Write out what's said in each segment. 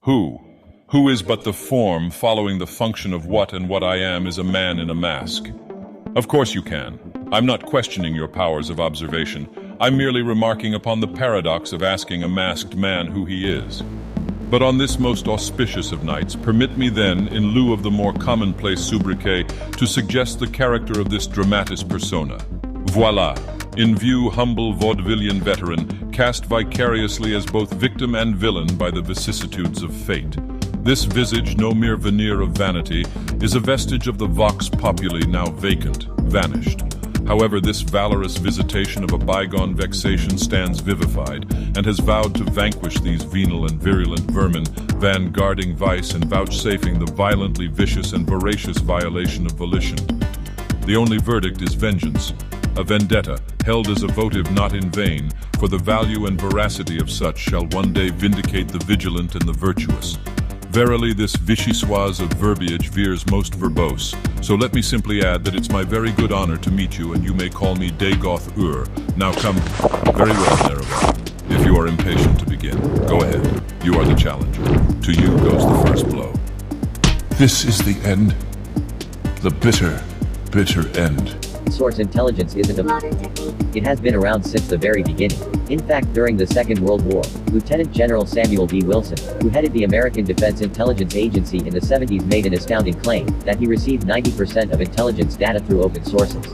Who? Who is but the form following the function of what, and what I am is a man in a mask. Of course you can. I'm not questioning your powers of observation. I'm merely remarking upon the paradox of asking a masked man who he is. But on this most auspicious of nights, permit me then, in lieu of the more commonplace sobriquet, to suggest the character of this dramatis persona. Voila! In view, humble vaudevillian veteran, cast vicariously as both victim and villain by the vicissitudes of fate. This visage, no mere veneer of vanity, is a vestige of the vox populi now vacant, vanished. However, this valorous visitation of a bygone vexation stands vivified, and has vowed to vanquish these venal and virulent vermin, vanguarding vice and vouchsafing the violently vicious and voracious violation of volition. The only verdict is vengeance, a vendetta, held as a votive not in vain, for the value and veracity of such shall one day vindicate the vigilant and the virtuous. Verily, this vichyssoise of verbiage veers most verbose, so let me simply add that it's my very good honor to meet you, and you may call me Dagoth Ur. Now come. Very well, Nerevar. If you are impatient to begin, go ahead. You are the challenger. To you goes the first blow. This is the end. The bitter, bitter end. Source intelligence isn't a modern technique. It has been around since the very beginning. In fact, during the Second World War, Lieutenant General Samuel D. Wilson, who headed the American Defense Intelligence Agency in the 70s, made an astounding claim that he received 90% of intelligence data through open sources.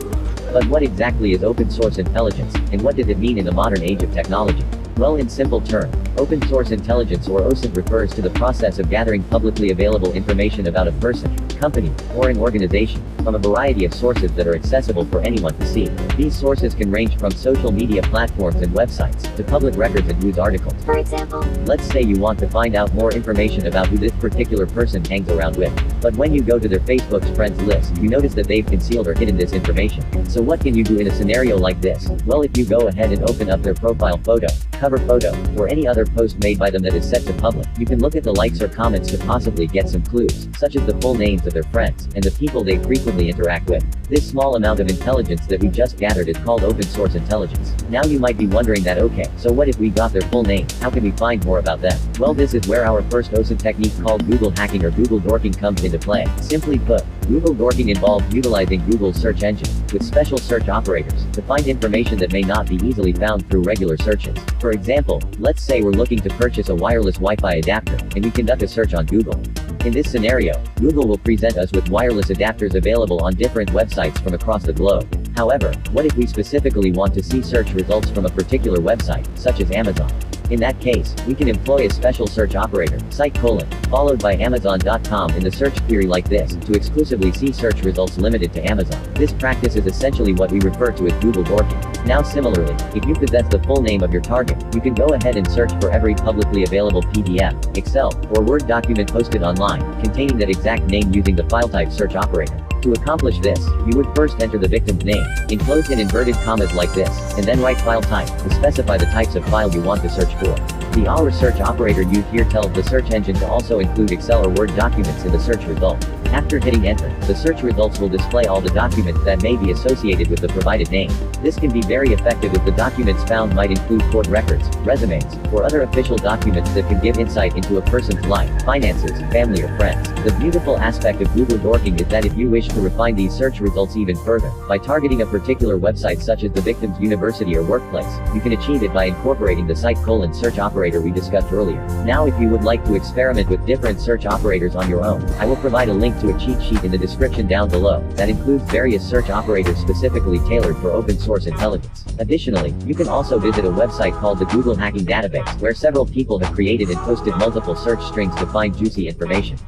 But what exactly is open source intelligence, and what does it mean in the modern age of technology? Well, in simple terms, open source intelligence, or OSINT, refers to the process of gathering publicly available information about a person, company, or an organization, from a variety of sources that are accessible for anyone to see. These sources can range from social media platforms and websites, to public records and news articles. For example, let's say you want to find out more information about who this particular person hangs around with. But when you go to their Facebook's friends list, you notice that they've concealed or hidden this information. So what can you do in a scenario like this? Well, if you go ahead and open up their profile photo, cover photo, or any other post made by them that is set to public, you can look at the likes or comments to possibly get some clues, such as the full names of their friends, and the people they frequently interact with. This small amount of intelligence that we just gathered is called open source intelligence. Now you might be wondering that, okay, so what if we got their full name? How can we find more about them? Well, this is where our first OSINT technique called Google hacking or Google dorking comes into play. Simply put, Google dorking involves utilizing Google's search engine, with special search operators, to find information that may not be easily found through regular searches. For example, let's say we're looking to purchase a wireless Wi-Fi adapter, and we conduct a search on Google. In this scenario, Google will present us with wireless adapters available on different websites from across the globe. However, what if we specifically want to see search results from a particular website, such as Amazon? In that case, we can employ a special search operator, site : followed by Amazon.com in the search query like this, to exclusively see search results limited to Amazon. This practice is essentially what we refer to as Google dorking. Now similarly, if you possess the full name of your target, you can go ahead and search for every publicly available PDF, Excel, or Word document posted online, containing that exact name using the file type search operator. To accomplish this, you would first enter the victim's name, enclosed in inverted commas like this, and then write file type, to specify the types of file you want to search for. The our search operator used here tells the search engine to also include Excel or Word documents in the search result. After hitting enter, the search results will display all the documents that may be associated with the provided name. This can be very effective if the documents found might include court records, resumes, or other official documents that can give insight into a person's life, finances, family, or friends. The beautiful aspect of Google dorking is that if you wish to refine these search results even further, by targeting a particular website such as the victim's university or workplace, you can achieve it by incorporating the site : search operator we discussed earlier. Now if you would like to experiment with different search operators on your own, I will provide a link to a cheat sheet in the description down below, that includes various search operators specifically tailored for open source intelligence. Additionally, you can also visit a website called the Google Hacking Database, where several people have created and posted multiple search strings to find juicy information.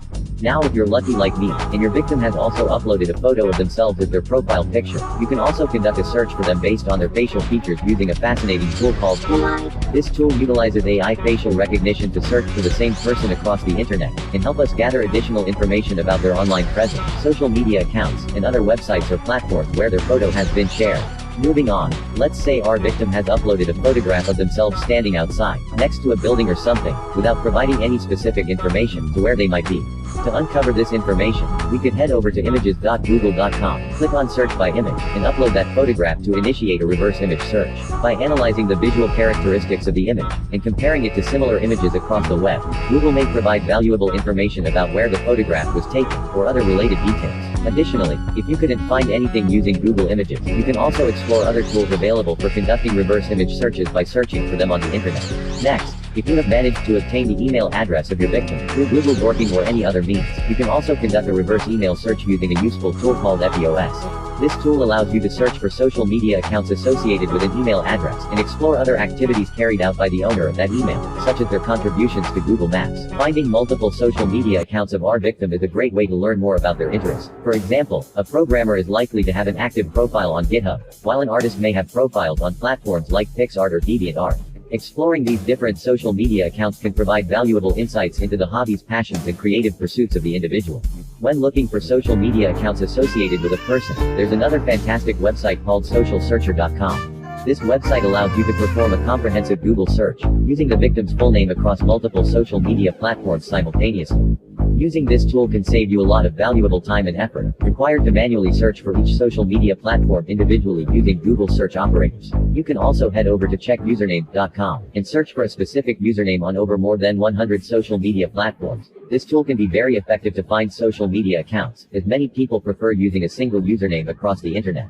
Now if you're lucky like me, and your victim has also uploaded a photo of themselves as their profile picture, you can also conduct a search for them based on their facial features using a fascinating tool called ImpSquad. This tool utilizes AI facial recognition to search for the same person across the internet, and help us gather additional information about their online presence, social media accounts, and other websites or platforms where their photo has been shared. Moving on, let's say our victim has uploaded a photograph of themselves standing outside, next to a building or something, without providing any specific information to where they might be. To uncover this information, we could head over to images.google.com, click on search by image, and upload that photograph to initiate a reverse image search. By analyzing the visual characteristics of the image, and comparing it to similar images across the web, Google may provide valuable information about where the photograph was taken, or other related details. Additionally, if you couldn't find anything using Google Images, you can also explore other tools available for conducting reverse image searches by searching for them on the internet. Next, if you have managed to obtain the email address of your victim through Google Dorking or any other means, you can also conduct a reverse email search using a useful tool called FEOS. This tool allows you to search for social media accounts associated with an email address and explore other activities carried out by the owner of that email, such as their contributions to Google Maps. Finding multiple social media accounts of our victim is a great way to learn more about their interests. For example, a programmer is likely to have an active profile on GitHub, while an artist may have profiles on platforms like PixArt or DeviantArt. Exploring these different social media accounts can provide valuable insights into the hobbies, passions, and creative pursuits of the individual. When looking for social media accounts associated with a person, there's another fantastic website called socialsearcher.com. This website allows you to perform a comprehensive Google search, using the victim's full name across multiple social media platforms simultaneously. Using this tool can save you a lot of valuable time and effort, required to manually search for each social media platform individually using Google search operators. You can also head over to checkusername.com and search for a specific username on over more than 100 social media platforms. This tool can be very effective to find social media accounts, as many people prefer using a single username across the internet.